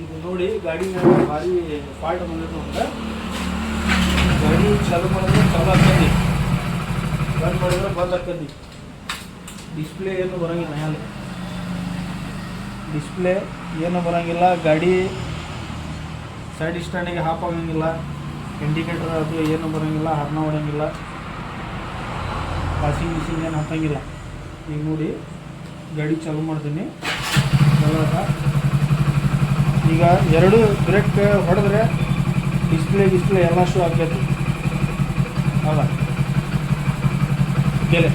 ಇದು ನೋಡಿ ಗಾಡಿ ಭಾರಿ ಫಾಲ್ಟ್ ಬಂದಿತ್ತು ಅಂತ ಗಾಡಿ ಚಾಲು ಮಾಡಿದ್ರೆ ಚಾಲು ಆಗ್ತದೆ, ಬಂದ್ ಮಾಡಿದ್ರೆ ಬಂದ್ ಆಗ್ತದೆ. ಡಿಸ್ಪ್ಲೇ ಏನು ಬರೋಂಗಿಲ್ಲ, ಮೇಲೆ ಡಿಸ್ಪ್ಲೇ ಏನು ಬರೋಂಗಿಲ್ಲ. ಗಾಡಿ ಸೈಡ್ ಸ್ಟ್ಯಾಂಡಿಗೆ ಹಾಕೋಂಗಿಲ್ಲ, ಇಂಡಿಕೇಟರ್ ಅದು ಏನು ಬರೋಂಗಿಲ್ಲ, ಹಾರ್ನ ಹೊಡೋಂಗಿಲ್ಲ, ಪಾಸಿಂಗ್ ಮಿಸಿಂಗ್ ಏನು ಹಾಕೋಂಗಿಲ್ಲ. ಈಗ ನೋಡಿ ಗಾಡಿ ಚಾಲು ಮಾಡ್ತೀನಿ. ಈಗ ಎರಡು ಬ್ರೇಕ್ ಹೊಡೆದ್ರೆ ಡಿಸ್ಪ್ಲೇ ಎಲ್ಲ ಶೋ ಆಗ್ತೈತಿ. ಹೌದಾ, ಕೇಳಿ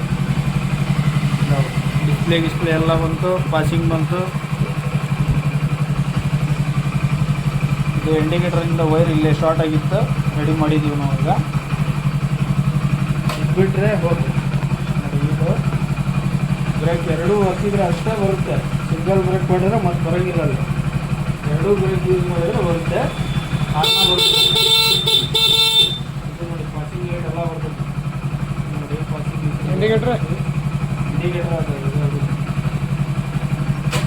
ಡಿಸ್ಪ್ಲೇ ಎಲ್ಲ ಬಂತು, ಪಾಸಿಂಗ್ ಬಂತು. ಇದು ಇಂಡಿಕೇಟರಿಂದ ವೈರ್ ಇಲ್ಲೇ ಶಾರ್ಟ್ ಆಗಿತ್ತು, ರೆಡಿ ಮಾಡಿದ್ದೀವಿ ನಾವು. ಈಗ ಬಿಟ್ಟರೆ ಹೋಗಿ ನೋಡಿ, ಇದು ಬ್ರೇಕ್ ಎರಡೂ ಹಾಕಿದ್ರೆ ಅಷ್ಟೇ ಬರುತ್ತೆ. ಸಿಂಗಲ್ ಬ್ರೇಕ್ ಮಾಡಿದ್ರೆ ಮತ್ತೆ ಬರೋಂಗಿಲ್ಲ. ಅಲ್ಲಿ ಎರಡೂ ಬ್ರೇಕ್ ಯೂಸ್ ಮಾಡಿದ್ರೆ ಬರುತ್ತೆ, ಹಾರ್ನ ಬರುತ್ತೆ. ಇದು ನೋಡಿ ಪಾಸಿಂಗ್ ಲೈಟ್ ಎಲ್ಲ ಬರ್ತದೆ ನೋಡಿ, ಪಾಸಿಂಗ್ ಇಂಡಿಕೇಟರ್ ಅದು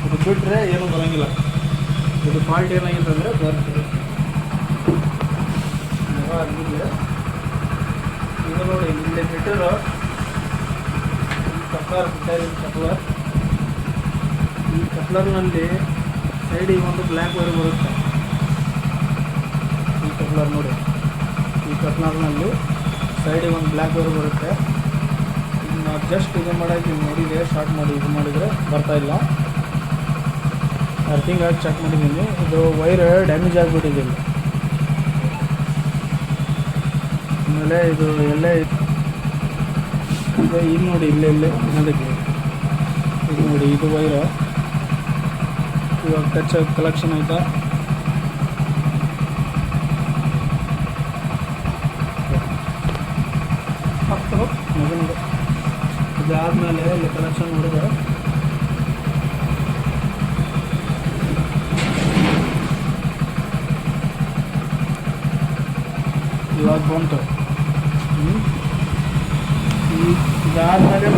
ಇದು ಬಿಟ್ಟರೆ ಏನೂ ಬರೋಂಗಿಲ್ಲ. ಇದು ಫಾಲ್ಟ್ ಏನಾಗಿದೆ ಅಂದರೆ ಬರ್ತದೆ. ಈಗ ನೋಡಿ ಇಲ್ಲಿ ಮೀಟರು ಕಪ್ಲರ್, ಈ ಕಪ್ಲರ್ನಲ್ಲಿ ಸೈಡಿಗೆ ಒಂದು ಬ್ಲ್ಯಾಕ್ ವೈರ್ ಬರುತ್ತೆ. ಈ ಕಪ್ಲರ್ ನೋಡಿ, ಈ ಕಪ್ಲರ್ನಲ್ಲಿ ಸೈಡಿಗೆ ಒಂದು ಬ್ಲ್ಯಾಕ್ ವೈರ್ ಬರುತ್ತೆ. ನಾವು ಜಸ್ಟ್ ಇದು ಮಾಡೋಕ್ಕೆ ನೋಡಿದೆ, ಶಾರ್ಟ್ ಮಾಡಿ ಇದು ಮಾಡಿದರೆ ಬರ್ತಾಯಿಲ್ಲ. ಅರ್ಥಿಂಗ್ ಆಗಿ ಚೆಕ್ ಮಾಡಿದ್ದೀನಿ, ಇದು ವೈರ್ ಡ್ಯಾಮೇಜ್ ಆಗಿಬಿಟ್ಟಿದೆ ಇಲ್ಲಿ. ಆಮೇಲೆ ಇದು ಎಲ್ಲೇ ಇದು ಇಲ್ಲಿ ನೋಡಿ, ಇಲ್ಲೇ ಅದಕ್ಕೆ ಇದು ನೋಡಿ, ಇದು ವೈರು ಇವಾಗ ಟಚ್ ಕಲೆಕ್ಷನ್ ಆಯಿತಾ. ಮಗನಿಗೆ ಇದಾದಮೇಲೆ ಇಲ್ಲಿ ಕಲೆಕ್ಷನ್ ನೋಡಿದ್ರೆ ಇವಾಗ ಬಂತು. ಇದಾದಮೇಲೆ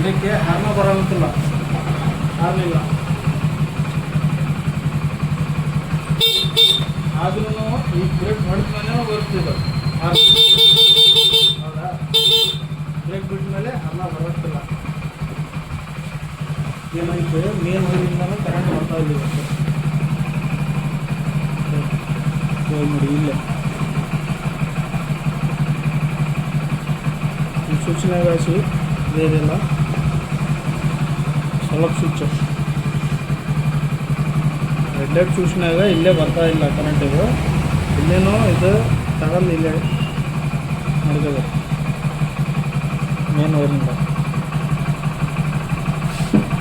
ಇದಕ್ಕೆ ಹಾರ್ನ ಬರೋಂಗಿಲ್ಲ, ಆಗಲಿಲ್ಲ. ಆದ್ರೂ ಈ ಬ್ರೇಕ್ ಹೊಡೆದ ಮೇಲೆ ಬರ್ತಿಲ್ಲ. ಹೌದಾ, ಬ್ರೇಕ್ ಬಿಟ್ಟ ಮೇಲೆ ಹಾರ್ನ ಬರೋಕ್ಕಿಲ್ಲ. ಏನಂತೆ ಮೇನ್ ವೈರಿಂದನೂ ಕರೆಂಟ್ ಬರ್ತಾ ಇಲ್ಲ. ನೋಡಿ ಇಲ್ಲೇ ಸ್ವಿಚ್ನಾಗ ಹಾಕಿ ಬೇರೆಲ್ಲ ಸ್ವಲ್ಪ ಸ್ವಿಚ್ ರೆಡ್ ಲೈಟ್ ಸ್ವಿಚ್ನಾಗ ಇಲ್ಲೇ ಬರ್ತಾ ಇಲ್ಲ ಕರೆಂಟ್. ಇದು ಇಲ್ಲೇನೋ ಇದು ತಗೊಂಡು ಇಲ್ಲೇ ನಡ್ಕೋದು ಮೇನ್ ವೈರಿಂದ.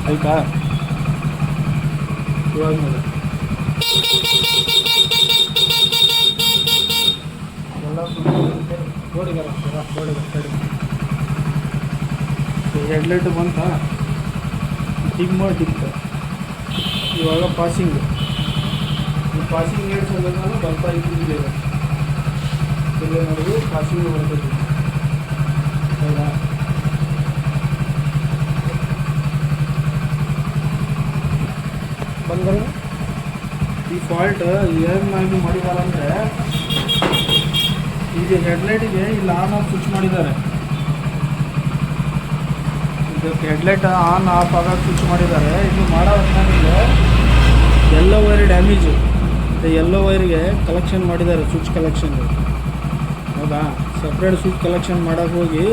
ಆಯ್ತಾ, ಇವಾಗ ನೋಡಿ ಎಲ್ಲ ರೋಡಿಗೆ ಹೆಡ್ಲೈಟ್ ಬಂತ, ಡಿಮ್ ಡಿಪ್. ಇವಾಗ ಪಾಸಿಂಗ್ ಲೈಟ್ಸ್ ಎಲ್ಲ ಬರ್ತಾ ಇದ್ದಿದೆ. ಇಲ್ಲೇ ನೋಡಿ ಪಾಸಿಂಗ್ ಬರ್ತದೆ. ಹೌದಾ, ಬಂದರೆ ಈ ಫಾಲ್ಟ್ ಏನಾಗಿ ಮಾಡಿದ್ದಾರೆ ಅಂದರೆ, ಈಗ ಹೆಡ್ಲೈಟಿಗೆ ಇಲ್ಲಿ ಆನ್ ಆಫ್ ಸ್ವಿಚ್ ಮಾಡಿದ್ದಾರೆ. ಇದಕ್ಕೆ ಹೆಡ್ಲೈಟ್ ಆನ್ ಆಫ್ ಆಗೋದು ಸ್ವಿಚ್ ಮಾಡಿದ್ದಾರೆ. ಇದು ಮಾಡೋ ಹೊತ್ತಿಗೆ ಎಲ್ಲೋ ವೈರ್ ಡ್ಯಾಮೇಜು, ಎಲ್ಲೋ ವೈರ್ಗೆ ಕಲೆಕ್ಷನ್ ಮಾಡಿದ್ದಾರೆ, ಸ್ವಿಚ್ ಕಲೆಕ್ಷನ್. ಹೌದಾ, ಸಪ್ರೇಟ್ ಸ್ವಿಚ್ ಕಲೆಕ್ಷನ್ ಮಾಡೋಕ್ಕೆ ಹೋಗಿ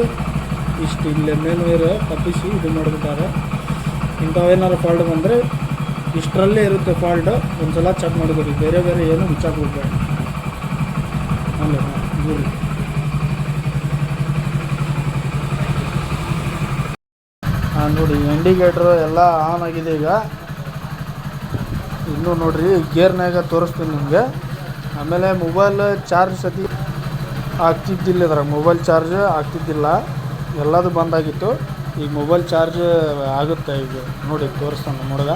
ಇಷ್ಟು ಇಲ್ಲೇ ಮೇನ್ ವೈರ್ ತಪ್ಪಿಸಿ ಇದು ಮಾಡಿಬಿಟ್ಟಾರೆ. ಇಂಥವೇನಾದ್ರು ಫಾಲ್ಟ್ ಬಂದರೆ ಇಷ್ಟರಲ್ಲೇ ಇರುತ್ತೆ ಫಾಲ್ಟ್. ಒಂದು ಸಲ ಚೆಕ್ ಮಾಡಿದ್ರಿ, ಬೇರೆ ಏನು ಮುಚ್ಚಾಕ್ಬಿಡ್ತಾರೆ. ಅಲ್ಲ ನೋಡಿ, ನೋಡಿ ಇಂಡಿಕೇಟ್ರು ಎಲ್ಲ ಆನ್ ಆಗಿದೆ. ಈಗ ಇನ್ನೂ ನೋಡಿರಿ ಗೇರ್ನಾಗ ತೋರಿಸ್ತೀನಿ ನಿಮಗೆ. ಆಮೇಲೆ ಮೊಬೈಲ್ ಚಾರ್ಜ್ ಸತಿ ಆಗ್ತಿದ್ದಿಲ್ಲ, ಇದ್ರಾಗ ಮೊಬೈಲ್ ಚಾರ್ಜ್ ಆಗ್ತಿದ್ದಿಲ್ಲ, ಎಲ್ಲದು ಬಂದಾಗಿತ್ತು. ಈಗ ಮೊಬೈಲ್ ಚಾರ್ಜ್ ಆಗುತ್ತೆ. ಈಗ ನೋಡಿ ತೋರಿಸ್ತಾನೆ ನೋಡಿದ.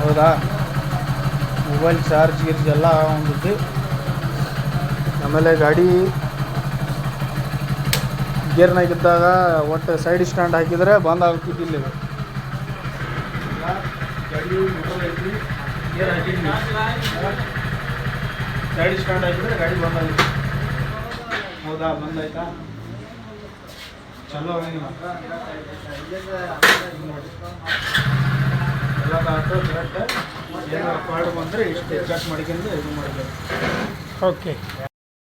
ಹೌದಾ, ಮೊಬೈಲ್ ಚಾರ್ಜ್ ಎಲ್ಲ ಒಂದಿತ್ತು. ಆಮೇಲೆ ಗಾಡಿ ಗೇರ್ನಾಗಿದ್ದಾಗ ಒಟ್ಟು ಸೈಡ್ ಸ್ಟ್ಯಾಂಡ್ ಹಾಕಿದರೆ ಬಂದ್ ಆಗ್ತಿದ್ದಿಲ್ಲ ಇದು. ಗಾಡಿ ಮೋಟರ್ ಐತಿ, ಗೇರ್ ಹಾಕಿದ್ವಿ, ಸೈಡ್ ಸ್ಟ್ಯಾಂಡ್ ಹಾಕಿದರೆ ಗಾಡಿ ಬಂದ್ ಆಗುತ್ತೆ. ಹೌದಾ, ಬಂದಾಯ್ತಾ? ಚಲೋ ಆಗಿಲ್ಲ ಎಲ್ಲ ಆಟೋ ಕರೆಕ್ಟ್. ಏನು ಪಾಡು ಬಂದರೆ ಇಷ್ಟು ಚೆಕ್ ಮಾಡ್ಕೊಂಡು ಇದು ಮಾಡಬೇಕು. ಓಕೆ.